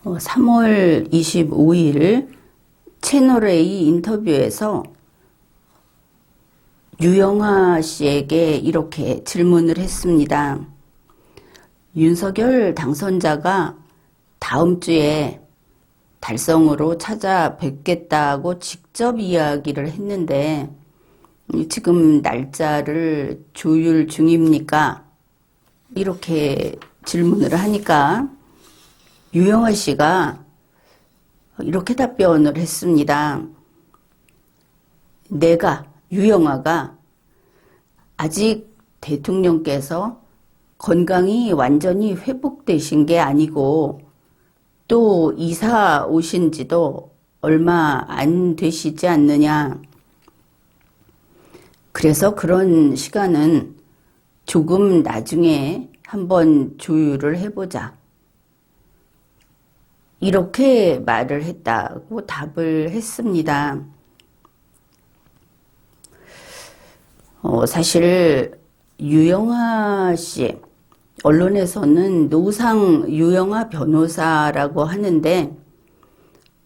3월 25일 채널A 인터뷰에서 유영아 씨에게 이렇게 질문을 했습니다. 윤석열 당선자가 다음 주에 달성으로 찾아뵙겠다고 직접 이야기를 했는데 지금 날짜를 조율 중입니까? 이렇게 질문을 하니까 유영아 씨가 이렇게 답변을 했습니다. 유영아가 아직 대통령께서 건강이 완전히 회복되신 게 아니고 또 이사 오신 지도 얼마 안 되시지 않느냐. 그래서 그런 시간은 조금 나중에 한번 조율을 해보자. 이렇게 말을 했다고 답을 했습니다. 사실 유영아 씨, 언론에서는 노상 유영아 변호사라고 하는데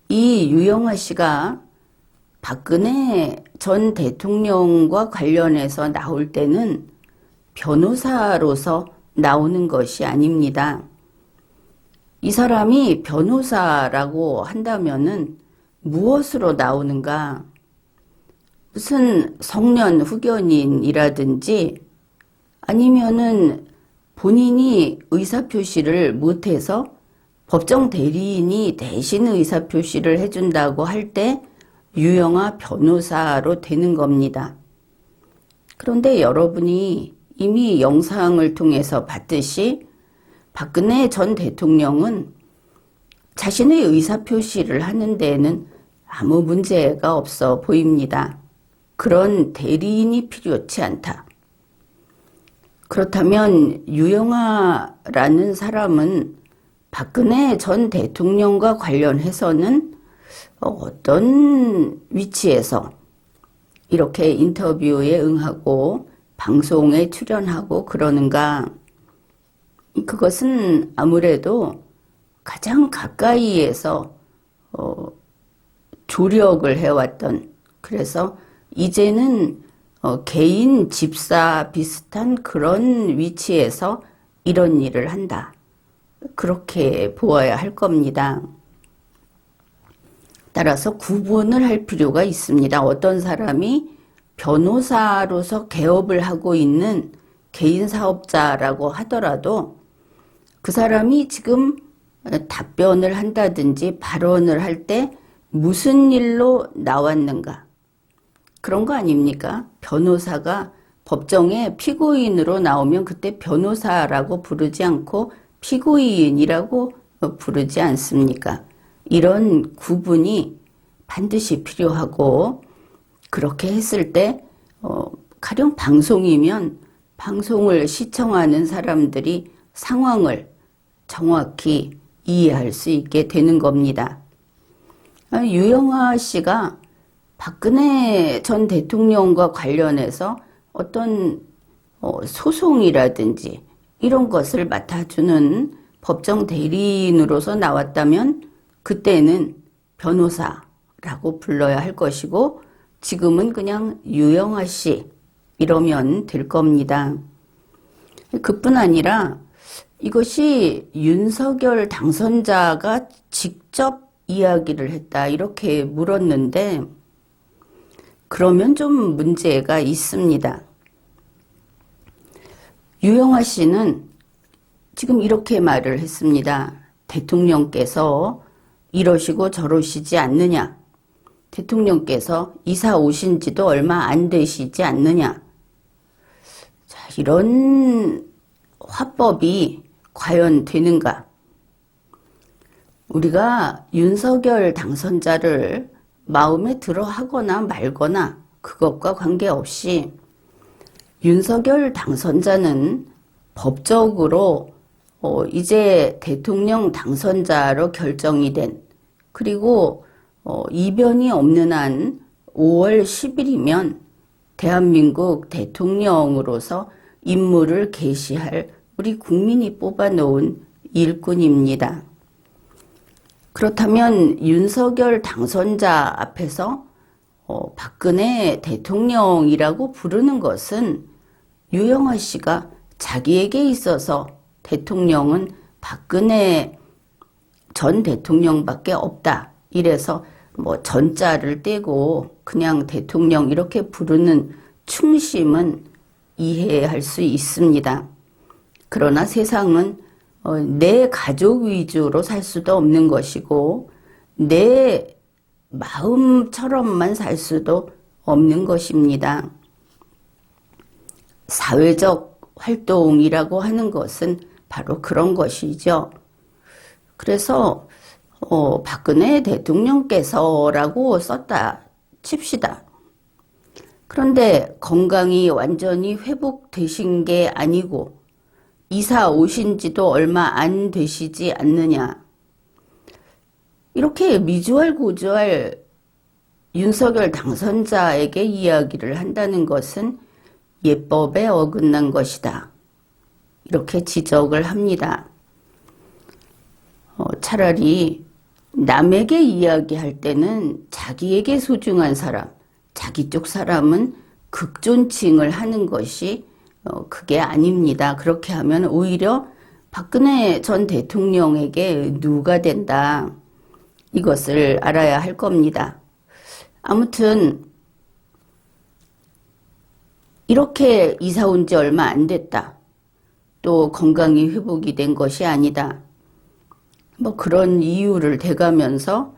이 유영아 씨가 박근혜 전 대통령과 관련해서 나올 때는 변호사로서 나오는 것이 아닙니다. 이 사람이 변호사라고 한다면은 무엇으로 나오는가? 무슨 성년 후견인이라든지 아니면은 본인이 의사표시를 못해서 법정 대리인이 대신 의사표시를 해준다고 할 때 유영아 변호사로 되는 겁니다. 그런데 여러분이 이미 영상을 통해서 봤듯이 박근혜 전 대통령은 자신의 의사표시를 하는 데에는 아무 문제가 없어 보입니다. 그런 대리인이 필요치 않다. 그렇다면 유영아라는 사람은 박근혜 전 대통령과 관련해서는 어떤 위치에서 이렇게 인터뷰에 응하고 방송에 출연하고 그러는가? 그것은 아무래도 가장 가까이에서 조력을 해왔던, 그래서 이제는 개인 집사 비슷한 그런 위치에서 이런 일을 한다. 그렇게 보아야 할 겁니다. 따라서 구분을 할 필요가 있습니다. 어떤 사람이 변호사로서 개업을 하고 있는 개인 사업자라고 하더라도 그 사람이 지금 답변을 한다든지 발언을 할 때 무슨 일로 나왔는가? 그런 거 아닙니까? 변호사가 법정에 피고인으로 나오면 그때 변호사라고 부르지 않고 피고인이라고 부르지 않습니까? 이런 구분이 반드시 필요하고, 그렇게 했을 때 가령 방송이면 방송을 시청하는 사람들이 상황을 정확히 이해할 수 있게 되는 겁니다. 유영아 씨가 박근혜 전 대통령과 관련해서 어떤 소송이라든지 이런 것을 맡아주는 법정 대리인으로서 나왔다면 그때는 변호사라고 불러야 할 것이고, 지금은 그냥 유영아 씨 이러면 될 겁니다. 그뿐 아니라 이것이 윤석열 당선자가 직접 이야기를 했다 이렇게 물었는데, 그러면 좀 문제가 있습니다. 유영아 씨는 지금 이렇게 말을 했습니다. 대통령께서 이러시고 저러시지 않느냐. 대통령께서 이사 오신 지도 얼마 안 되시지 않느냐. 자, 이런 화법이 과연 되는가? 우리가 윤석열 당선자를 마음에 들어 하거나 말거나 그것과 관계없이 윤석열 당선자는 법적으로 이제 대통령 당선자로 결정이 된, 그리고 이변이 없는 한 5월 10일이면 대한민국 대통령으로서 임무를 개시할 우리 국민이 뽑아놓은 일꾼입니다. 그렇다면 윤석열 당선자 앞에서 박근혜 대통령이라고 부르는 것은 유영아 씨가 자기에게 있어서 대통령은 박근혜 전 대통령밖에 없다. 이래서 뭐 전자를 떼고 그냥 대통령 이렇게 부르는 충심은 이해할 수 있습니다. 그러나 세상은 내 가족 위주로 살 수도 없는 것이고 내 마음처럼만 살 수도 없는 것입니다. 사회적 활동이라고 하는 것은 바로 그런 것이죠. 그래서 박근혜 대통령께서라고 썼다 칩시다. 그런데 건강이 완전히 회복되신 게 아니고 이사 오신 지도 얼마 안 되시지 않느냐. 이렇게 미주알고주알 윤석열 당선자에게 이야기를 한다는 것은 예법에 어긋난 것이다. 이렇게 지적을 합니다. 차라리 남에게 이야기할 때는 자기에게 소중한 사람, 자기 쪽 사람은 극존칭을 하는 것이 그게 아닙니다. 그렇게 하면 오히려 박근혜 전 대통령에게 누가 된다. 이것을 알아야 할 겁니다. 아무튼 이렇게 이사 온 지 얼마 안 됐다. 또 건강이 회복이 된 것이 아니다. 뭐 그런 이유를 대가면서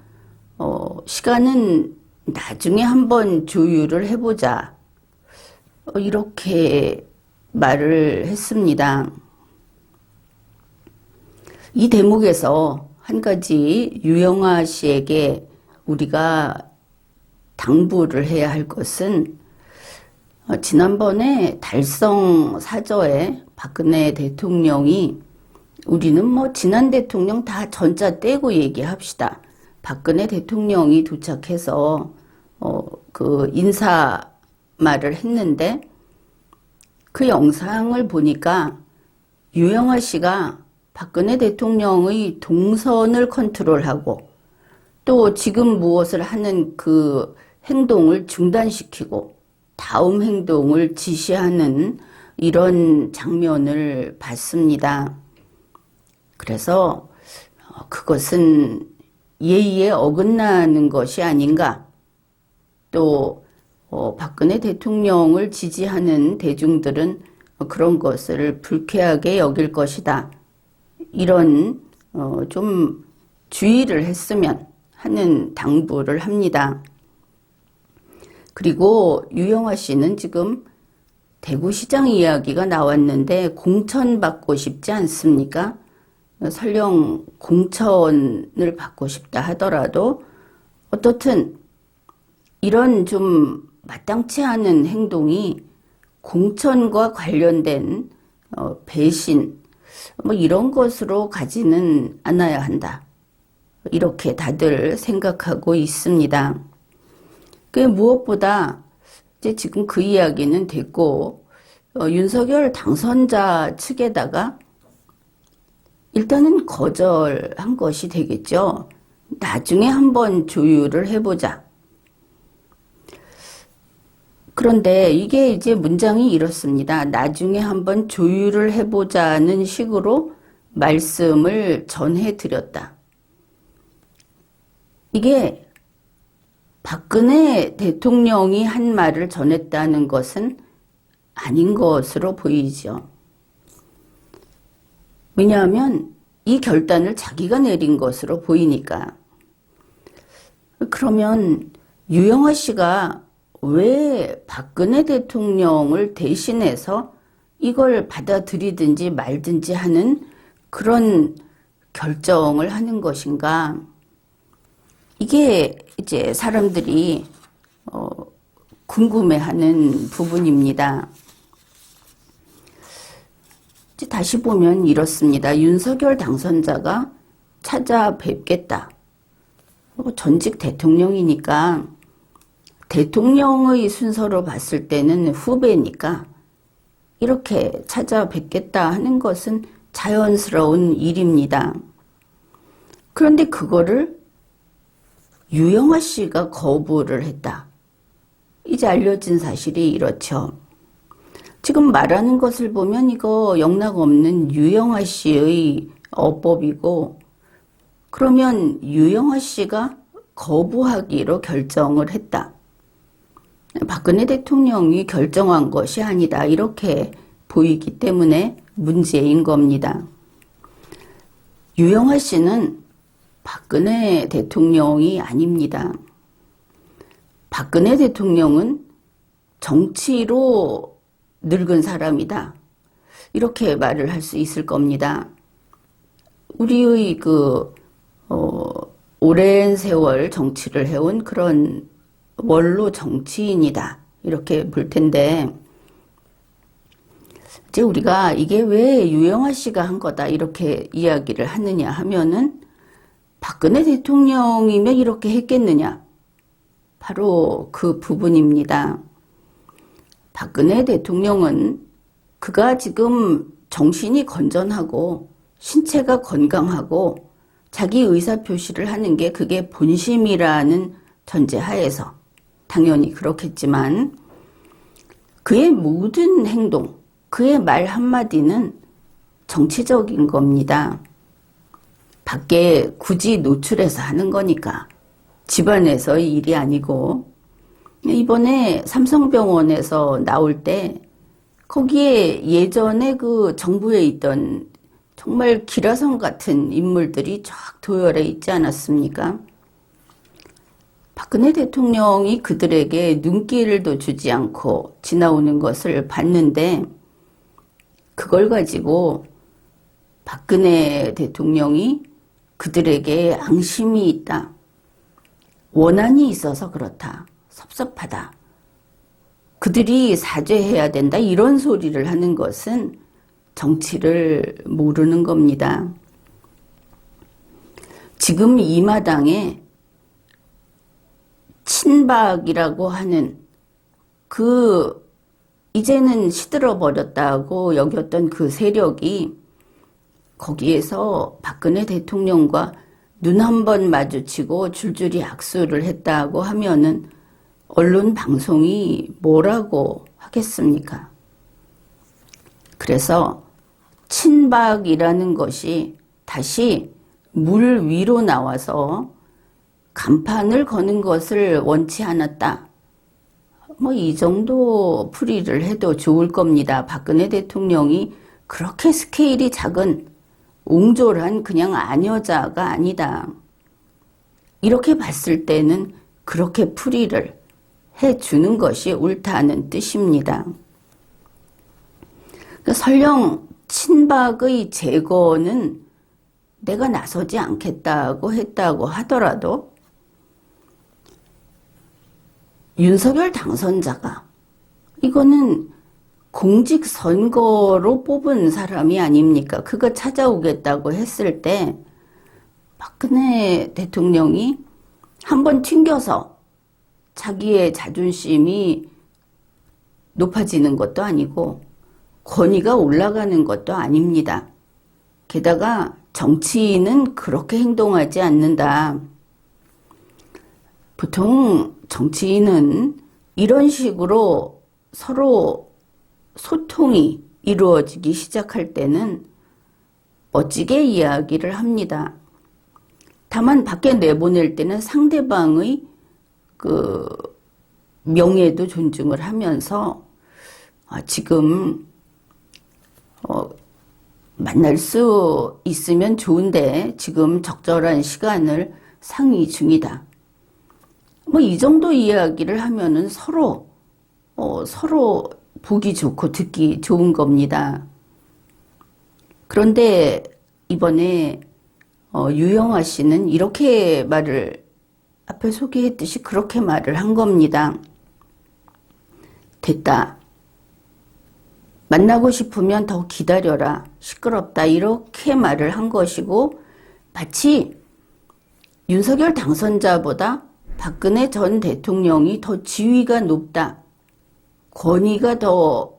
시간은 나중에 한번 조율을 해보자. 이렇게 말을 했습니다. 이 대목에서 한 가지 유영아 씨에게 우리가 당부를 해야 할 것은 지난번에 달성 사저에 박근혜 대통령이 우리는 뭐 지난 대통령 다 전자 떼고 얘기합시다. 박근혜 대통령이 도착해서 그 인사 말을 했는데 그 영상을 보니까 유영아 씨가 박근혜 대통령의 동선을 컨트롤하고 또 지금 무엇을 하는 그 행동을 중단시키고 다음 행동을 지시하는 이런 장면을 봤습니다. 그래서 그것은 예의에 어긋나는 것이 아닌가. 또 박근혜 대통령을 지지하는 대중들은 그런 것을 불쾌하게 여길 것이다. 이런 좀 주의를 했으면 하는 당부를 합니다. 그리고 유영아 씨는 지금 대구시장 이야기가 나왔는데 공천받고 싶지 않습니까? 설령 공천을 받고 싶다 하더라도 어떻든 이런 좀 마땅치 않은 행동이 공천과 관련된 배신 뭐 이런 것으로 가지는 않아야 한다. 이렇게 다들 생각하고 있습니다. 그 무엇보다 이제 지금 그 이야기는 됐고 윤석열 당선자 측에다가 일단은 거절한 것이 되겠죠. 나중에 한번 조율을 해보자. 그런데 이게 이제 문장이 이렇습니다. 나중에 한번 조율을 해보자는 식으로 말씀을 전해드렸다. 이게 박근혜 대통령이 한 말을 전했다는 것은 아닌 것으로 보이죠. 왜냐하면 이 결단을 자기가 내린 것으로 보이니까. 그러면 유영아 씨가 왜 박근혜 대통령을 대신해서 이걸 받아들이든지 말든지 하는 그런 결정을 하는 것인가? 이게 이제 사람들이 궁금해하는 부분입니다. 이제 다시 보면 이렇습니다. 윤석열 당선자가 찾아뵙겠다. 전직 대통령이니까 대통령의 순서로 봤을 때는 후배니까 이렇게 찾아뵙겠다 하는 것은 자연스러운 일입니다. 그런데 그거를 유영아 씨가 거부를 했다. 이제 알려진 사실이 이렇죠. 지금 말하는 것을 보면 이거 영락없는 유영아 씨의 어법이고, 그러면 유영아 씨가 거부하기로 결정을 했다. 박근혜 대통령이 결정한 것이 아니다. 이렇게 보이기 때문에 문제인 겁니다. 유영아 씨는 박근혜 대통령이 아닙니다. 박근혜 대통령은 정치로 늙은 사람이다. 이렇게 말을 할 수 있을 겁니다. 우리의 오랜 세월 정치를 해온 그런 원로 정치인이다. 이렇게 볼 텐데, 이제 우리가 이게 왜 유영아 씨가 한 거다. 이렇게 이야기를 하느냐 하면은, 박근혜 대통령이면 이렇게 했겠느냐. 바로 그 부분입니다. 박근혜 대통령은 그가 지금 정신이 건전하고 신체가 건강하고 자기 의사표시를 하는 게 그게 본심이라는 전제하에서 당연히 그렇겠지만 그의 모든 행동, 그의 말 한마디는 정치적인 겁니다. 밖에 굳이 노출해서 하는 거니까. 집안에서의 일이 아니고, 이번에 삼성병원에서 나올 때 거기에 예전에 그 정부에 있던 정말 기라성 같은 인물들이 쫙 도열해 있지 않았습니까? 박근혜 대통령이 그들에게 눈길도 주지 않고 지나오는 것을 봤는데, 그걸 가지고 박근혜 대통령이 그들에게 앙심이 있다. 원한이 있어서 그렇다. 섭섭하다. 그들이 사죄해야 된다. 이런 소리를 하는 것은 정치를 모르는 겁니다. 지금 이 마당에 친박이라고 하는 이제는 시들어 버렸다고 여겼던 그 세력이 거기에서 박근혜 대통령과 눈 한 번 마주치고 줄줄이 악수를 했다고 하면은 언론 방송이 뭐라고 하겠습니까? 그래서 친박이라는 것이 다시 물 위로 나와서 간판을 거는 것을 원치 않았다. 이 정도 풀이를 해도 좋을 겁니다. 박근혜 대통령이 그렇게 스케일이 작은 옹졸한 그냥 아녀자가 아니다. 이렇게 봤을 때는 그렇게 풀이를 해주는 것이 옳다는 뜻입니다. 설령 친박의 제거는 내가 나서지 않겠다고 했다고 하더라도 윤석열 당선자가 이거는 공직선거로 뽑은 사람이 아닙니까? 그거 찾아오겠다고 했을 때 박근혜 대통령이 한번 튕겨서 자기의 자존심이 높아지는 것도 아니고 권위가 올라가는 것도 아닙니다. 게다가 정치인은 그렇게 행동하지 않는다. 보통 정치인은 이런 식으로 서로 소통이 이루어지기 시작할 때는 멋지게 이야기를 합니다. 다만 밖에 내보낼 때는 상대방의 그 명예도 존중을 하면서 지금 만날 수 있으면 좋은데 지금 적절한 시간을 상의 중이다. 이 정도 이야기를 하면은 서로 보기 좋고 듣기 좋은 겁니다. 그런데 이번에 유영아 씨는 이렇게 말을 앞에 소개했듯이 그렇게 말을 한 겁니다. 됐다. 만나고 싶으면 더 기다려라. 시끄럽다. 이렇게 말을 한 것이고 마치 윤석열 당선자보다 박근혜 전 대통령이 더 지위가 높다. 권위가 더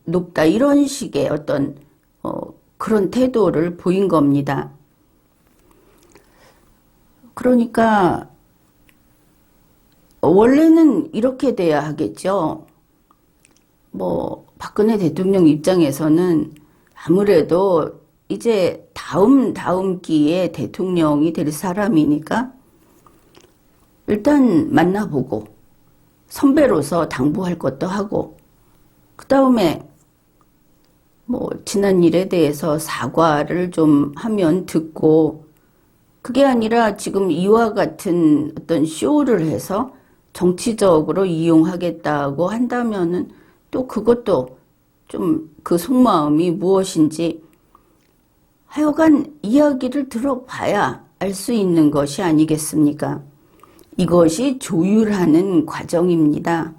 높다. 이런 식의 어떤 그런 태도를 보인 겁니다. 그러니까 원래는 이렇게 돼야 하겠죠. 뭐 박근혜 대통령 입장에서는 아무래도 이제 다음 기회에 대통령이 될 사람이니까 일단 만나보고 선배로서 당부할 것도 하고 그 다음에 뭐 지난 일에 대해서 사과를 좀 하면 듣고 그게 아니라 지금 이와 같은 어떤 쇼를 해서 정치적으로 이용하겠다고 한다면은 또 그것도 좀 그 속마음이 무엇인지 하여간 이야기를 들어봐야 알 수 있는 것이 아니겠습니까? 이것이 조율하는 과정입니다.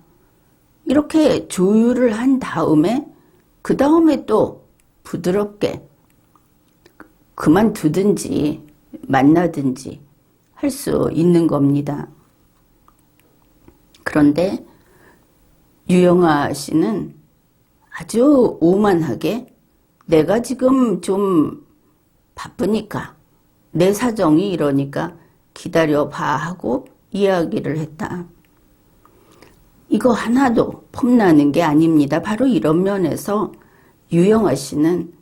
이렇게 조율을 한 다음에 그 다음에 또 부드럽게 그만두든지 만나든지 할 수 있는 겁니다. 그런데 유영아 씨는 아주 오만하게 내가 지금 좀 바쁘니까 내 사정이 이러니까 기다려봐 하고 이야기를 했다. 이거 하나도 폼나는 게 아닙니다. 바로 이런 면에서 유영아 씨는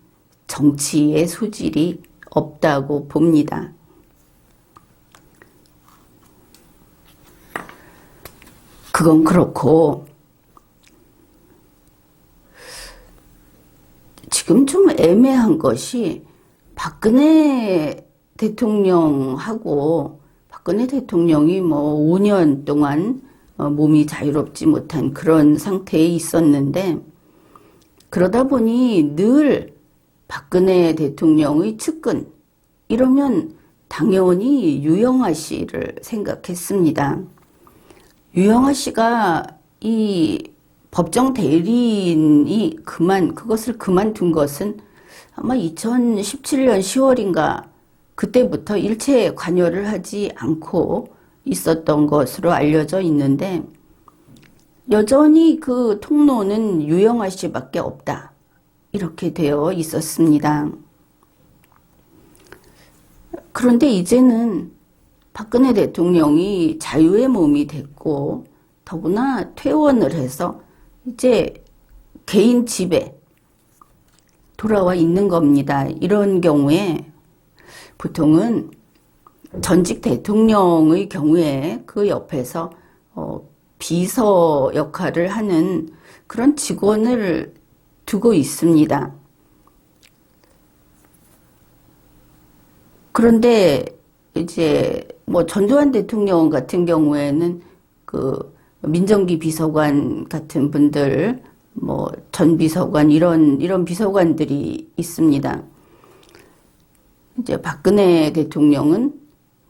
정치의 소질이 없다고 봅니다. 그건 그렇고 지금 좀 애매한 것이 박근혜 대통령하고 박근혜 대통령이 뭐 5년 동안 몸이 자유롭지 못한 그런 상태에 있었는데 그러다 보니 늘 박근혜 대통령의 측근 이러면 당연히 유영아 씨를 생각했습니다. 유영아 씨가 이 법정 대리인이 그것을 그만둔 것은 아마 2017년 10월인가 그때부터 일체 관여를 하지 않고 있었던 것으로 알려져 있는데 여전히 그 통로는 유영아 씨밖에 없다. 이렇게 되어 있었습니다. 그런데 이제는 박근혜 대통령이 자유의 몸이 됐고 더구나 퇴원을 해서 이제 개인 집에 돌아와 있는 겁니다. 이런 경우에 보통은 전직 대통령의 경우에 그 옆에서 비서 역할을 하는 그런 직원을 두고 있습니다. 그런데 이제 뭐 전두환 대통령 같은 경우에는 그 민정기 비서관 같은 분들 뭐 전 비서관 이런 비서관들이 있습니다. 이제 박근혜 대통령은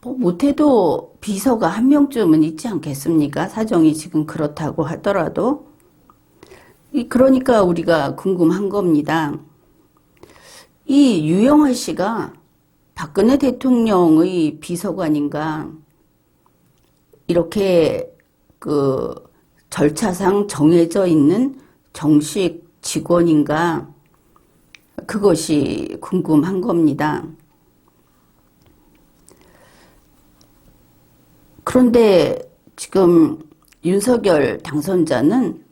뭐 못해도 비서가 한 명쯤은 있지 않겠습니까? 사정이 지금 그렇다고 하더라도. 그러니까 우리가 궁금한 겁니다. 이 유영아 씨가 박근혜 대통령의 비서관인가 이렇게 그 절차상 정해져 있는 정식 직원인가 그것이 궁금한 겁니다. 그런데 지금 윤석열 당선자는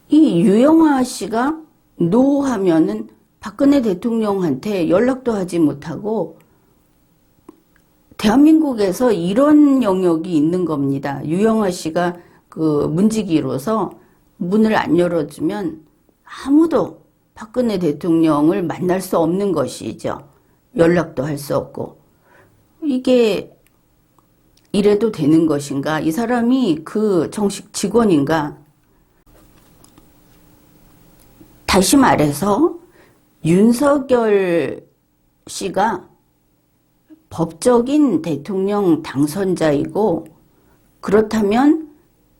이 유영아 씨가 노 하면은 박근혜 대통령한테 연락도 하지 못하고 대한민국에서 이런 영역이 있는 겁니다. 유영아 씨가 그 문지기로서 문을 안 열어주면 아무도 박근혜 대통령을 만날 수 없는 것이죠. 연락도 할 수 없고. 이게 이래도 되는 것인가? 이 사람이 그 정식 직원인가? 다시 말해서 윤석열 씨가 법적인 대통령 당선자이고 그렇다면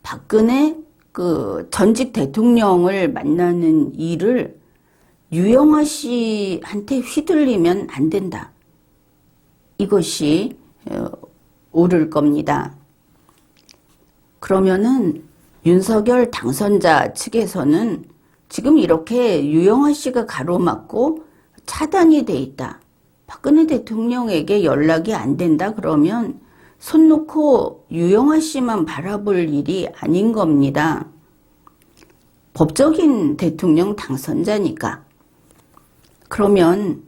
박근혜 그 전직 대통령을 만나는 일을 유영아 씨한테 휘둘리면 안 된다. 이것이 옳을 겁니다. 그러면은 윤석열 당선자 측에서는 지금 이렇게 유영아 씨가 가로막고 차단이 돼 있다. 박근혜 대통령에게 연락이 안 된다 그러면 손 놓고 유영아 씨만 바라볼 일이 아닌 겁니다. 법적인 대통령 당선자니까. 그러면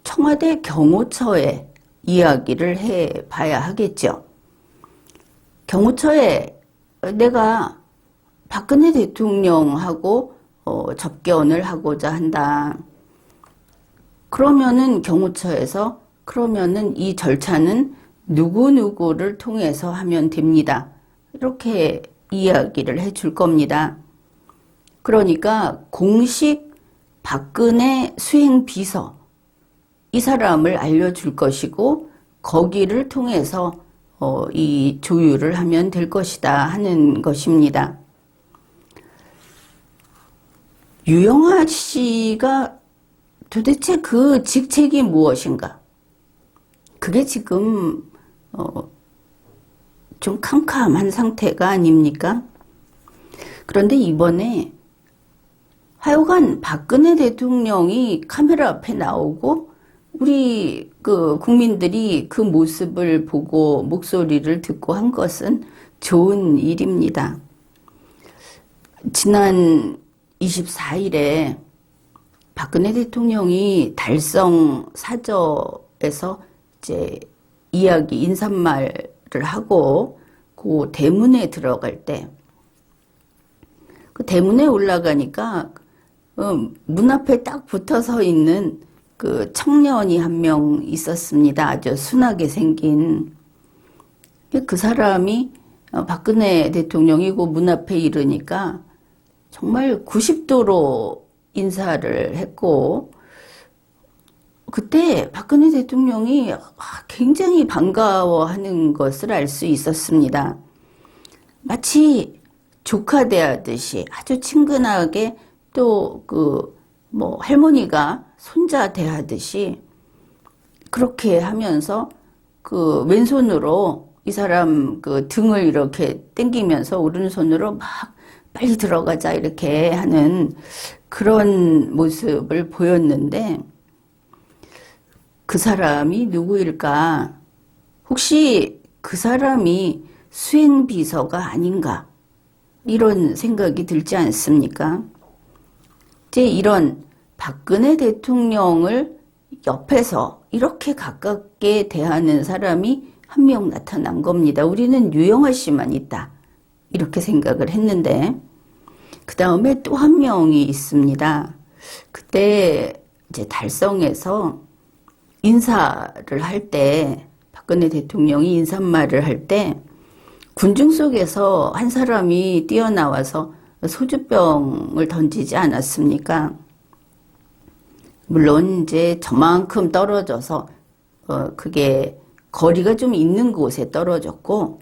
청와대 경호처에 이야기를 해봐야 하겠죠. 경호처에 내가 박근혜 대통령하고 접견을 하고자 한다. 그러면은 경호처에서 그러면은 이 절차는 누구누구를 통해서 하면 됩니다. 이렇게 이야기를 해줄 겁니다. 그러니까 공식 박근혜 수행비서 이 사람을 알려줄 것이고 거기를 통해서 이 조율을 하면 될 것이다 하는 것입니다. 유영아 씨가 도대체 그 직책이 무엇인가? 그게 지금 좀 캄캄한 상태가 아닙니까? 그런데 이번에 하여간 박근혜 대통령이 카메라 앞에 나오고 우리 그 국민들이 그 모습을 보고 목소리를 듣고 한 것은 좋은 일입니다. 지난 24일에 박근혜 대통령이 달성 사저에서 이제 이야기 인사말을 하고 그 대문에 들어갈 때 그 대문에 올라가니까 문 앞에 딱 붙어 서 있는 그 청년이 한 명 있었습니다. 아주 순하게 생긴. 그 사람이 박근혜 대통령이 그 문 앞에 이르니까 정말 90도로 인사를 했고, 그때 박근혜 대통령이 굉장히 반가워하는 것을 알 수 있었습니다. 마치 조카 대하듯이 아주 친근하게 또 할머니가 손자 대하듯이 그렇게 하면서 그 왼손으로 이 사람 그 등을 이렇게 당기면서 오른손으로 막 빨리 들어가자 이렇게 하는 그런 모습을 보였는데 그 사람이 누구일까? 혹시 그 사람이 수행비서가 아닌가? 이런 생각이 들지 않습니까? 이제 이런 박근혜 대통령을 옆에서 이렇게 가깝게 대하는 사람이 한 명 나타난 겁니다. 우리는 유영아 씨만 있다. 이렇게 생각을 했는데 그 다음에 또 한 명이 있습니다. 그때 이제 달성에서 인사를 할 때 박근혜 대통령이 인사말을 할 때 군중 속에서 한 사람이 뛰어나와서 소주병을 던지지 않았습니까? 물론 이제 저만큼 떨어져서 그게 거리가 좀 있는 곳에 떨어졌고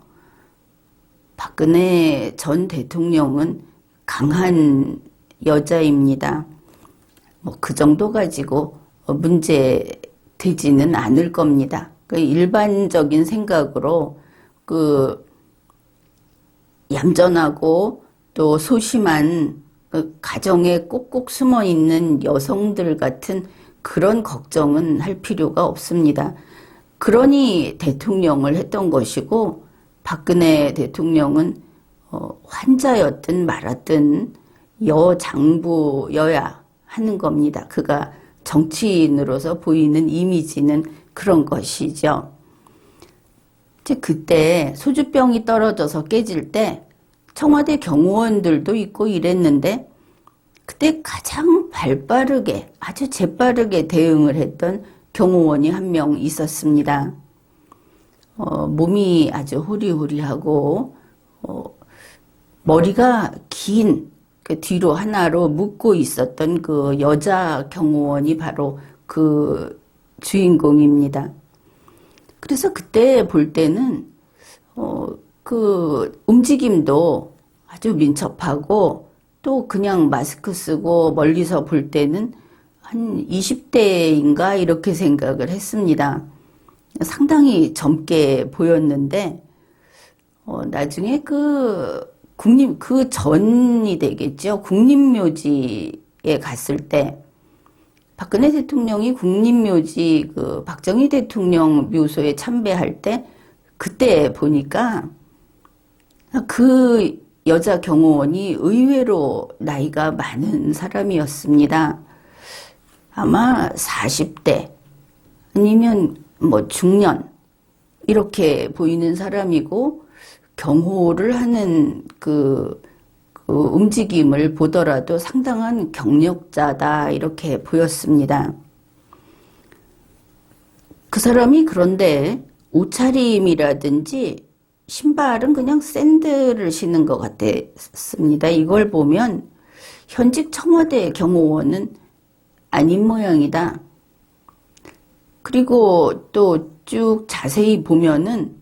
박근혜 전 대통령은 강한 여자입니다. 그 정도 가지고 문제 되지는 않을 겁니다. 그 일반적인 생각으로 그 얌전하고 또 소심한 그 가정에 꼭꼭 숨어 있는 여성들 같은 그런 걱정은 할 필요가 없습니다. 그러니 대통령을 했던 것이고 박근혜 대통령은 환자였든 말았든 여장부여야 하는 겁니다. 그가 정치인으로서 보이는 이미지는 그런 것이죠. 이제 그때 소주병이 떨어져서 깨질 때 청와대 경호원들도 있고 이랬는데 그때 가장 발빠르게 아주 재빠르게 대응을 했던 경호원이 한 명 있었습니다. 몸이 아주 호리호리하고 머리가 긴 그 뒤로 하나로 묶고 있었던 그 여자 경호원이 바로 그 주인공입니다. 그래서 그때 볼 때는 그 움직임도 아주 민첩하고 또 그냥 마스크 쓰고 멀리서 볼 때는 한 20대인가 이렇게 생각을 했습니다. 상당히 젊게 보였는데 나중에 그 전이 되겠죠. 국립묘지에 갔을 때 박근혜 대통령이 국립묘지 그 박정희 대통령 묘소에 참배할 때 그때 보니까 그 여자 경호원이 의외로 나이가 많은 사람이었습니다. 아마 40대 아니면 뭐 중년 이렇게 보이는 사람이고 경호를 하는 그 움직임을 보더라도 상당한 경력자다 이렇게 보였습니다. 그 사람이 그런데 옷차림이라든지 신발은 그냥 샌들을 신은 것 같았습니다. 이걸 보면 현직 청와대 경호원은 아닌 모양이다. 그리고 또 쭉 자세히 보면은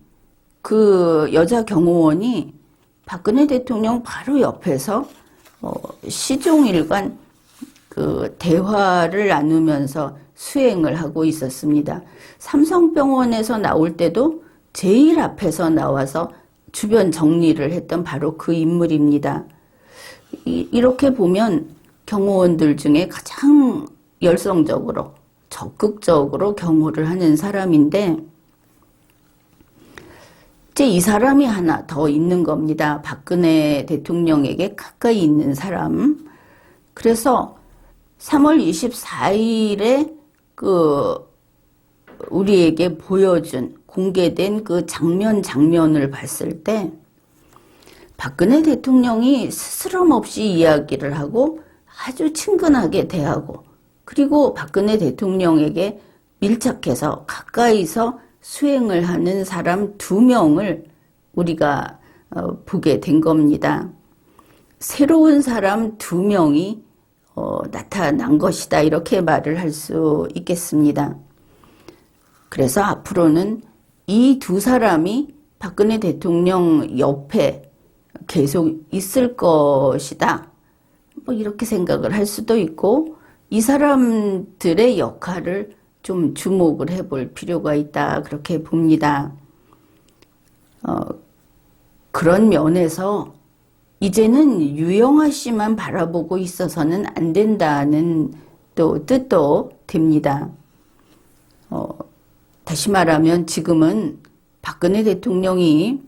그 여자 경호원이 박근혜 대통령 바로 옆에서 시종일관 그 대화를 나누면서 수행을 하고 있었습니다. 삼성병원에서 나올 때도 제일 앞에서 나와서 주변 정리를 했던 바로 그 인물입니다. 이렇게 보면 경호원들 중에 가장 열성적으로 적극적으로 경호를 하는 사람인데 이제 이 사람이 하나 더 있는 겁니다. 박근혜 대통령에게 가까이 있는 사람. 그래서 3월 24일에 그 우리에게 보여준 공개된 그 장면을 봤을 때 박근혜 대통령이 스스럼 없이 이야기를 하고 아주 친근하게 대하고 그리고 박근혜 대통령에게 밀착해서 가까이서 수행을 하는 사람 2명을 우리가 보게 된 겁니다. 새로운 사람 2명이 나타난 것이다 이렇게 말을 할 수 있겠습니다. 그래서 앞으로는 이 2 사람이 박근혜 대통령 옆에 계속 있을 것이다. 뭐 이렇게 생각을 할 수도 있고 이 사람들의 역할을 좀 주목을 해볼 필요가 있다 그렇게 봅니다. 그런 면에서 이제는 유영아 씨만 바라보고 있어서는 안 된다는 또 뜻도 됩니다. 다시 말하면 지금은 박근혜 대통령이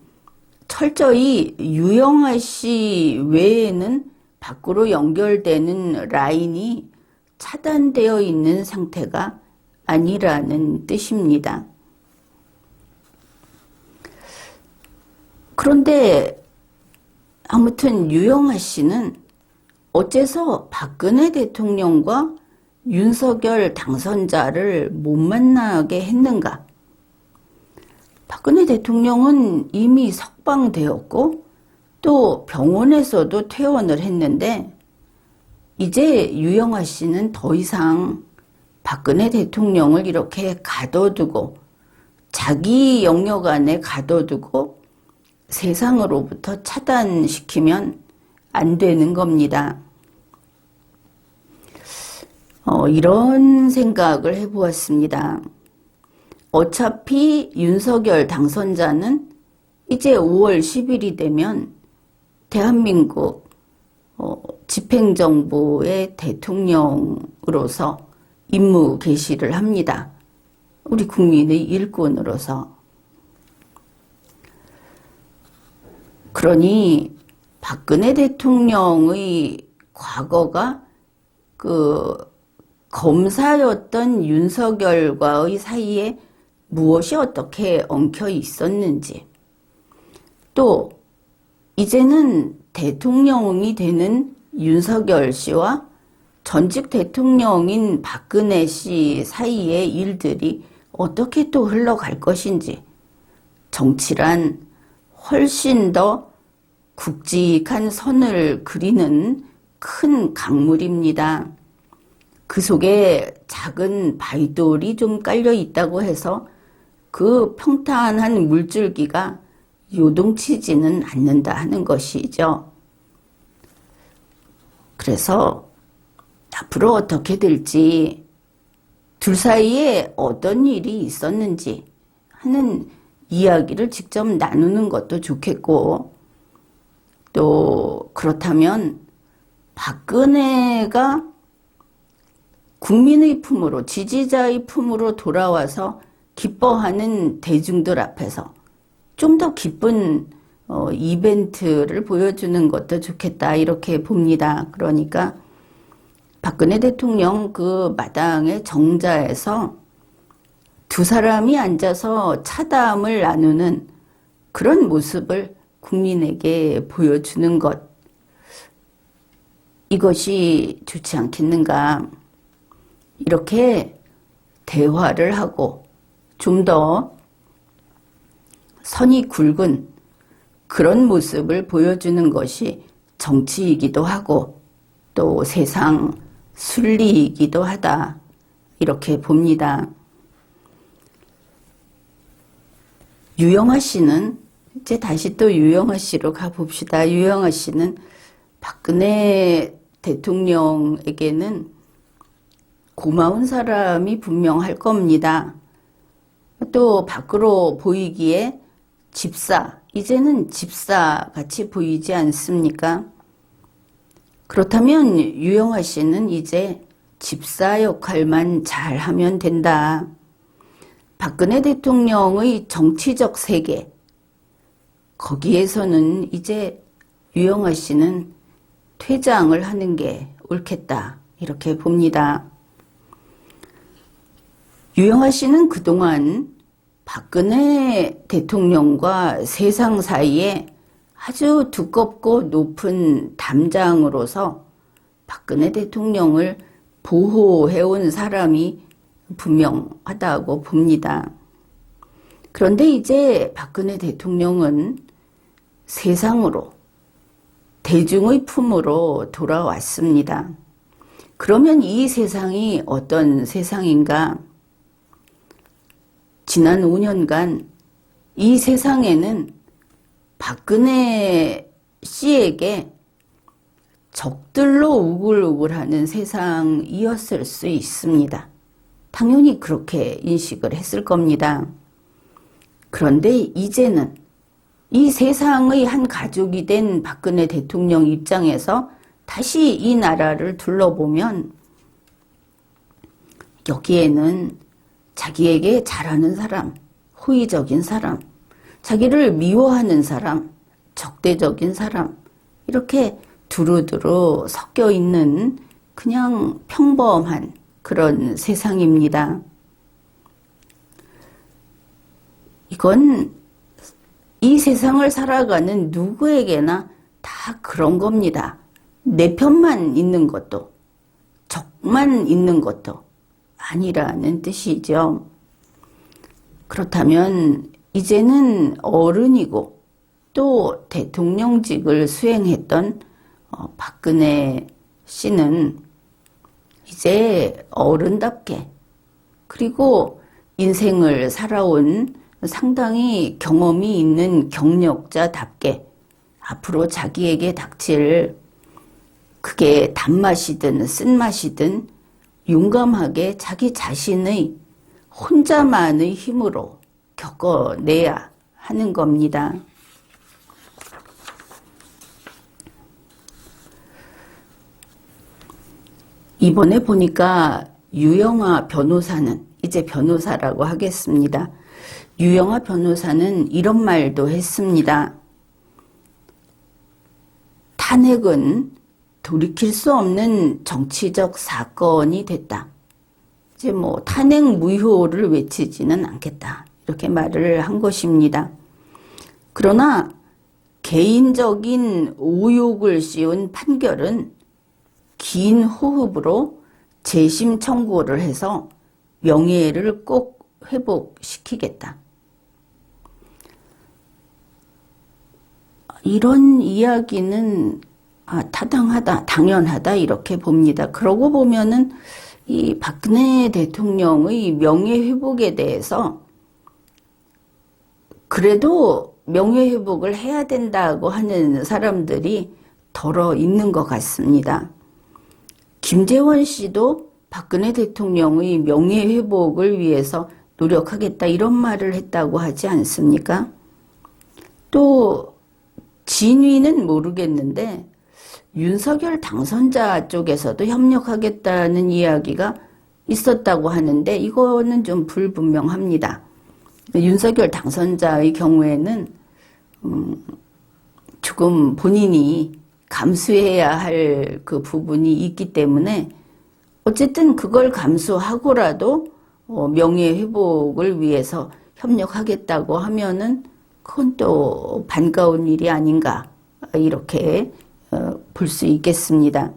철저히 유영아 씨 외에는 밖으로 연결되는 라인이 차단되어 있는 상태가 아니라는 뜻입니다. 그런데 아무튼 유영아 씨는 어째서 박근혜 대통령과 윤석열 당선자를 못 만나게 했는가? 박근혜 대통령은 이미 석방되었고 또 병원에서도 퇴원을 했는데 이제 유영아 씨는 더 이상 박근혜 대통령을 이렇게 가둬두고 자기 영역 안에 가둬두고 세상으로부터 차단시키면 안 되는 겁니다. 이런 생각을 해보았습니다. 어차피 윤석열 당선자는 이제 5월 10일이 되면 대한민국 집행정부의 대통령으로서 임무 개시를 합니다. 우리 국민의 일꾼으로서. 그러니 박근혜 대통령의 과거가 그 검사였던 윤석열과의 사이에 무엇이 어떻게 엉켜 있었는지, 또 이제는 대통령이 되는 윤석열 씨와 전직 대통령인 박근혜 씨 사이의 일들이 어떻게 또 흘러갈 것인지, 정치란 훨씬 더 굵직한 선을 그리는 큰 강물입니다. 그 속에 작은 바위돌이 좀 깔려 있다고 해서 그 평탄한 물줄기가 요동치지는 않는다 하는 것이죠. 그래서 앞으로 어떻게 될지, 둘 사이에 어떤 일이 있었는지 하는 이야기를 직접 나누는 것도 좋겠고, 또 그렇다면 박근혜가 국민의 품으로, 지지자의 품으로 돌아와서 기뻐하는 대중들 앞에서 좀 더 기쁜 이벤트를 보여주는 것도 좋겠다 이렇게 봅니다. 그러니까 박근혜 대통령 그 마당의 정자에서 두 사람이 앉아서 차담을 나누는 그런 모습을 국민에게 보여주는 것, 이것이 좋지 않겠는가. 이렇게 대화를 하고 좀 더 선이 굵은 그런 모습을 보여주는 것이 정치이기도 하고 또 세상 순리이기도 하다 이렇게 봅니다. 유영아 씨는 이제 다시 또 유영아 씨로 가봅시다. 유영아 씨는 박근혜 대통령에게는 고마운 사람이 분명할 겁니다. 또 밖으로 보이기에 집사, 이제는 집사같이 보이지 않습니까? 그렇다면 유영아 씨는 이제 집사 역할만 잘하면 된다. 박근혜 대통령의 정치적 세계, 거기에서는 이제 유영아 씨는 퇴장을 하는 게 옳겠다 이렇게 봅니다. 유영아 씨는 그동안 박근혜 대통령과 세상 사이에 아주 두껍고 높은 담장으로서 박근혜 대통령을 보호해온 사람이 분명하다고 봅니다. 그런데 이제 박근혜 대통령은 세상으로, 대중의 품으로 돌아왔습니다. 그러면 이 세상이 어떤 세상인가? 지난 5년간 이 세상에는 박근혜 씨에게 적들로 우글우글하는 세상이었을 수 있습니다. 당연히 그렇게 인식을 했을 겁니다. 그런데 이제는 이 세상의 한 가족이 된 박근혜 대통령 입장에서 다시 이 나라를 둘러보면 여기에는 자기에게 잘하는 사람, 호의적인 사람, 자기를 미워하는 사람, 적대적인 사람, 이렇게 두루두루 섞여 있는 그냥 평범한 그런 세상입니다. 이건 이 세상을 살아가는 누구에게나 다 그런 겁니다. 내 편만 있는 것도, 적만 있는 것도 아니라는 뜻이죠. 그렇다면 이제는 어른이고 또 대통령직을 수행했던 박근혜 씨는 이제 어른답게, 그리고 인생을 살아온 상당히 경험이 있는 경력자답게 앞으로 자기에게 닥칠, 그게 단맛이든 쓴맛이든 용감하게 자기 자신의 혼자만의 힘으로 겪어내야 하는 겁니다. 이번에 보니까 유영아 변호사는, 이제 변호사라고 하겠습니다. 유영아 변호사는 이런 말도 했습니다. 탄핵은 돌이킬 수 없는 정치적 사건이 됐다. 이제 뭐 탄핵 무효를 외치지는 않겠다. 이렇게 말을 한 것입니다. 그러나 개인적인 오욕을 씌운 판결은 긴 호흡으로 재심 청구를 해서 명예를 꼭 회복시키겠다. 이런 이야기는 타당하다, 당연하다 이렇게 봅니다. 그러고 보면은 이 박근혜 대통령의 명예회복에 대해서 그래도 명예회복을 해야 된다고 하는 사람들이 덜어 있는 것 같습니다. 김재원 씨도 박근혜 대통령의 명예회복을 위해서 노력하겠다 이런 말을 했다고 하지 않습니까? 또 진위는 모르겠는데 윤석열 당선자 쪽에서도 협력하겠다는 이야기가 있었다고 하는데 이거는 좀 불분명합니다. 윤석열 당선자의 경우에는 조금 본인이 감수해야 할 그 부분이 있기 때문에 어쨌든 그걸 감수하고라도 명예회복을 위해서 협력하겠다고 하면은 그건 또 반가운 일이 아닌가 이렇게 볼 수 있겠습니다.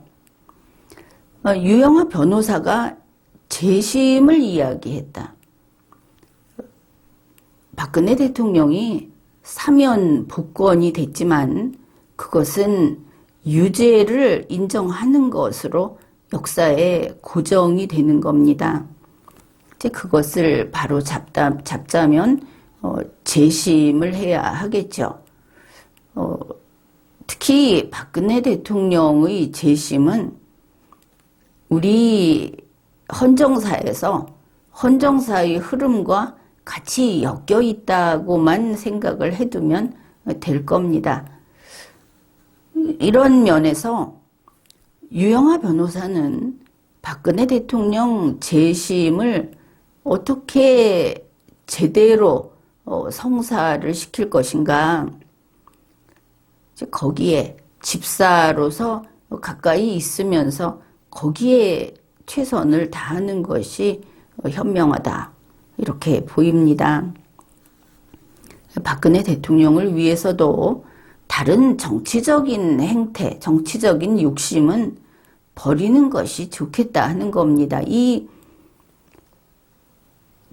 유영하 변호사가 재심을 이야기했다. 박근혜 대통령이 사면 복권이 됐지만 그것은 유죄를 인정하는 것으로 역사에 고정이 되는 겁니다. 이제 그것을 바로 잡자면 재심을 해야 하겠죠. 특히 박근혜 대통령의 재심은 우리 헌정사에서 헌정사의 흐름과 같이 엮여 있다고만 생각을 해두면 될 겁니다. 이런 면에서 유영하 변호사는 박근혜 대통령 재심을 어떻게 제대로 성사를 시킬 것인가, 거기에 집사로서 가까이 있으면서 거기에 최선을 다하는 것이 현명하다 이렇게 보입니다. 박근혜 대통령을 위해서도 다른 정치적인 행태, 정치적인 욕심은 버리는 것이 좋겠다 하는 겁니다.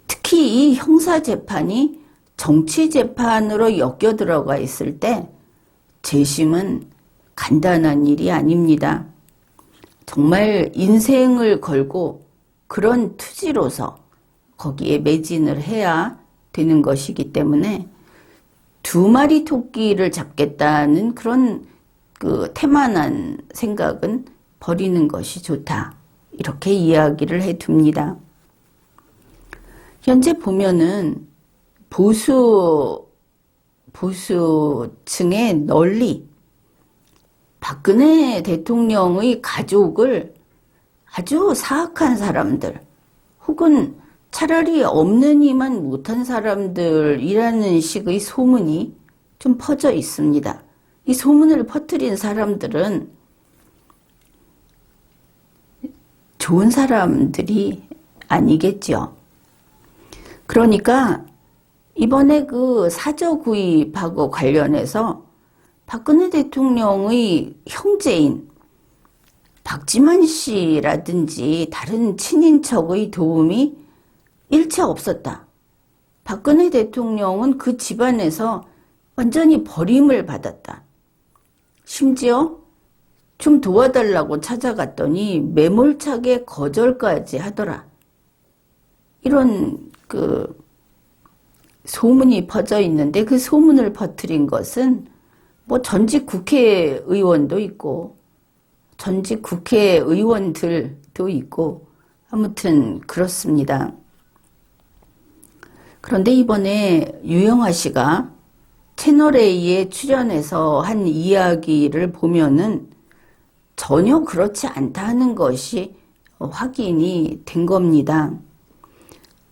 특히 이 형사재판이 정치재판으로 엮여 들어가 있을 때 재심은 간단한 일이 아닙니다. 정말 인생을 걸고 그런 투지로서 거기에 매진을 해야 되는 것이기 때문에 두 마리 토끼를 잡겠다는 그런 그 태만한 생각은 버리는 것이 좋다. 이렇게 이야기를 해둡니다. 현재 보면은 보수층의 널리 박근혜 대통령의 가족을 아주 사악한 사람들 혹은 차라리 없는 이만 못한 사람들이라는 식의 소문이 좀 퍼져 있습니다. 이 소문을 퍼뜨린 사람들은 좋은 사람들이 아니겠죠. 그러니까 이번에 그 사저 구입하고 관련해서 박근혜 대통령의 형제인 박지만 씨라든지 다른 친인척의 도움이 일체 없었다. 박근혜 대통령은 그 집안에서 완전히 버림을 받았다. 심지어 좀 도와달라고 찾아갔더니 매몰차게 거절까지 하더라. 이런 그 소문이 퍼져 있는데 그 소문을 퍼뜨린 것은 뭐 전직 국회의원도 있고 전직 국회의원들도 있고 아무튼 그렇습니다. 그런데 이번에 유영하 씨가 채널A에 출연해서 한 이야기를 보면은 전혀 그렇지 않다는 것이 확인이 된 겁니다.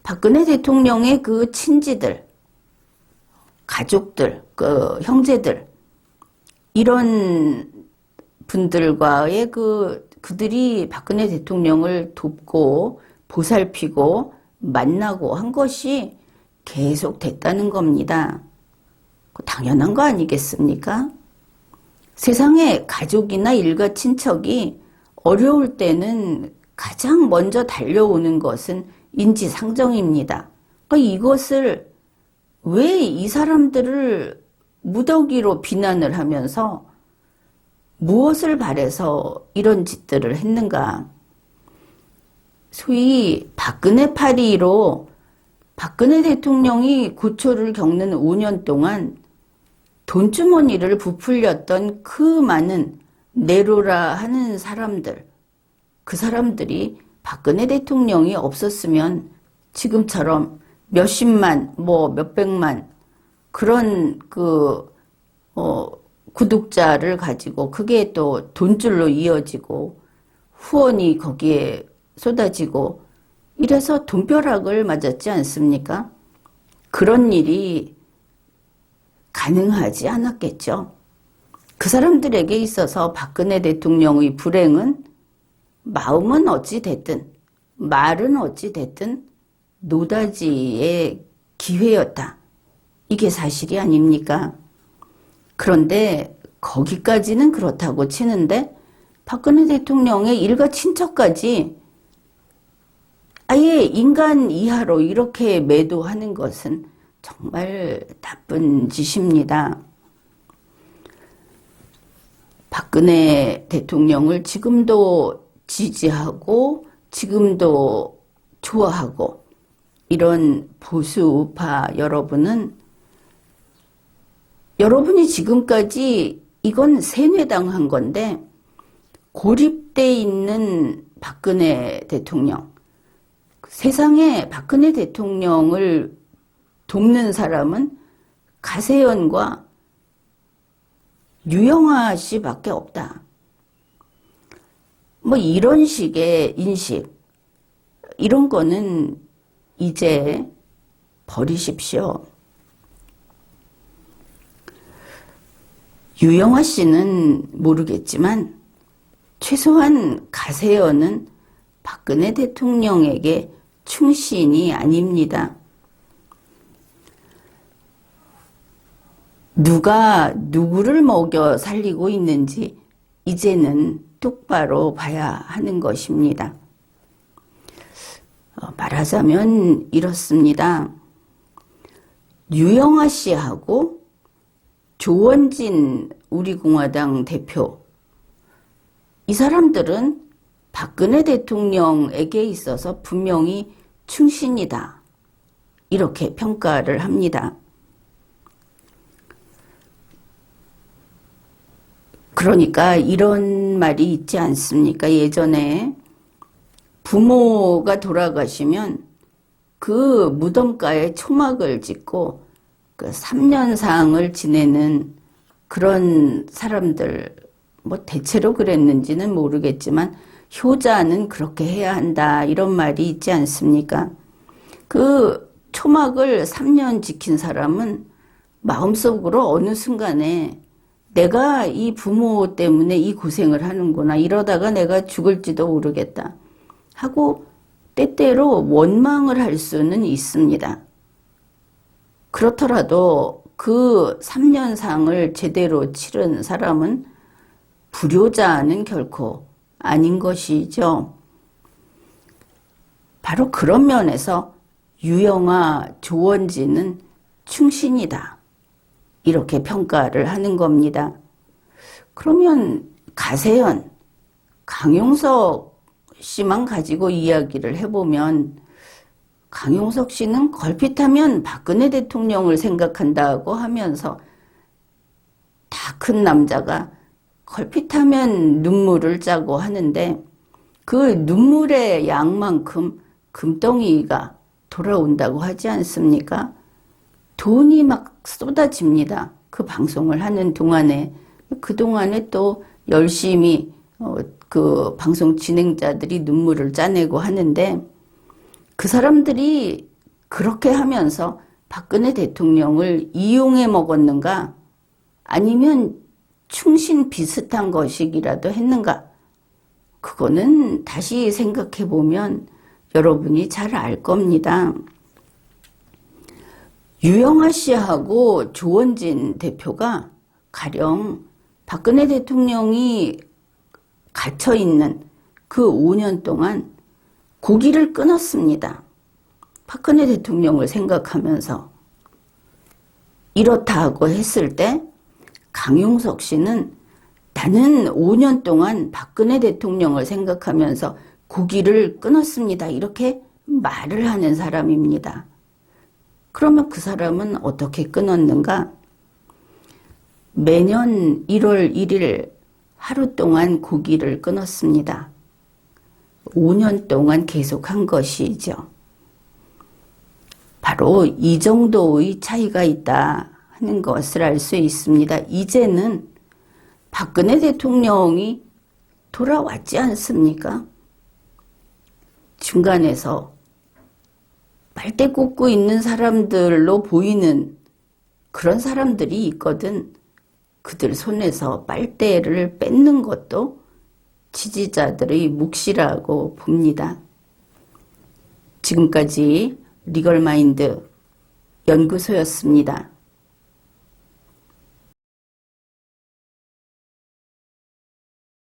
박근혜 대통령의 그 친지들, 가족들, 그 형제들, 이런 분들과의 그들이 박근혜 대통령을 돕고 보살피고 만나고 한 것이 계속 됐다는 겁니다. 당연한 거 아니겠습니까? 세상에 가족이나 일가 친척이 어려울 때는 가장 먼저 달려오는 것은 인지상정입니다. 그러니까 이것을 왜 이 사람들을 무더기로 비난을 하면서 무엇을 바래서 이런 짓들을 했는가? 소위 박근혜 파리로 박근혜 대통령이 고초를 겪는 5년 동안 돈주머니를 부풀렸던 그 많은 내로라 하는 사람들, 그 사람들이 박근혜 대통령이 없었으면 지금처럼 몇십만, 몇백만 그런 구독자를 가지고 그게 또 돈줄로 이어지고 후원이 거기에 쏟아지고 이래서 돈벼락을 맞았지 않습니까? 그런 일이 가능하지 않았겠죠. 그 사람들에게 있어서 박근혜 대통령의 불행은 마음은 어찌 됐든 말은 어찌 됐든 노다지의 기회였다. 이게 사실이 아닙니까? 그런데 거기까지는 그렇다고 치는데 박근혜 대통령의 일가 친척까지 아예 인간 이하로 이렇게 매도하는 것은 정말 나쁜 짓입니다. 박근혜 대통령을 지금도 지지하고 지금도 좋아하고 이런 보수 우파 여러분은 여러분이 지금까지 이건 세뇌당한 건데 고립돼 있는 박근혜 대통령, 세상에 박근혜 대통령을 돕는 사람은 가세연과 유영아 씨밖에 없다. 뭐 이런 식의 인식, 이런 거는 이제 버리십시오. 유영아 씨는 모르겠지만 최소한 가세연은 박근혜 대통령에게 충신이 아닙니다. 누가 누구를 먹여 살리고 있는지 이제는 똑바로 봐야 하는 것입니다. 말하자면 이렇습니다. 유영아 씨하고 조원진 우리공화당 대표, 이 사람들은 박근혜 대통령에게 있어서 분명히 충신이다. 이렇게 평가를 합니다. 그러니까 이런 말이 있지 않습니까? 예전에 부모가 돌아가시면 그 무덤가에 초막을 짓고 그 3년상을 지내는 그런 사람들, 뭐 대체로 그랬는지는 모르겠지만 효자는 그렇게 해야 한다 이런 말이 있지 않습니까? 그 초막을 3년 지킨 사람은 마음속으로 어느 순간에 내가 이 부모 때문에 이 고생을 하는구나, 이러다가 내가 죽을지도 모르겠다 하고 때때로 원망을 할 수는 있습니다. 그렇더라도 그 3년상을 제대로 치른 사람은 불효자는 결코 아닌 것이죠. 바로 그런 면에서 유영아, 조원진은 충신이다. 이렇게 평가를 하는 겁니다. 그러면 가세연, 강용석 씨만 가지고 이야기를 해보면 강용석 씨는 걸핏하면 박근혜 대통령을 생각한다고 하면서 다 큰 남자가 걸핏하면 눈물을 짜고 하는데 그 눈물의 양만큼 금덩이가 돌아온다고 하지 않습니까? 돈이 막 쏟아집니다. 그 방송을 하는 동안에. 그동안에 또 열심히 그 방송 진행자들이 눈물을 짜내고 하는데 그 사람들이 그렇게 하면서 박근혜 대통령을 이용해 먹었는가? 아니면 충신 비슷한 것이기라도 했는가? 그거는 다시 생각해 보면 여러분이 잘 알 겁니다. 유영아 씨하고 조원진 대표가 가령 박근혜 대통령이 갇혀있는 그 5년 동안 고기를 끊었습니다. 박근혜 대통령을 생각하면서. 이렇다고 했을 때 강용석 씨는 나는 5년 동안 박근혜 대통령을 생각하면서 고기를 끊었습니다. 이렇게 말을 하는 사람입니다. 그러면 그 사람은 어떻게 끊었는가? 매년 1월 1일 하루 동안 고기를 끊었습니다. 5년 동안 계속한 것이죠. 바로 이 정도의 차이가 있다 하는 것을 알 수 있습니다. 이제는 박근혜 대통령이 돌아왔지 않습니까? 중간에서 빨대 꽂고 있는 사람들로 보이는 그런 사람들이 있거든. 그들 손에서 빨대를 뺏는 것도 지지자들의 몫이라고 봅니다. 지금까지 리걸마인드 연구소였습니다.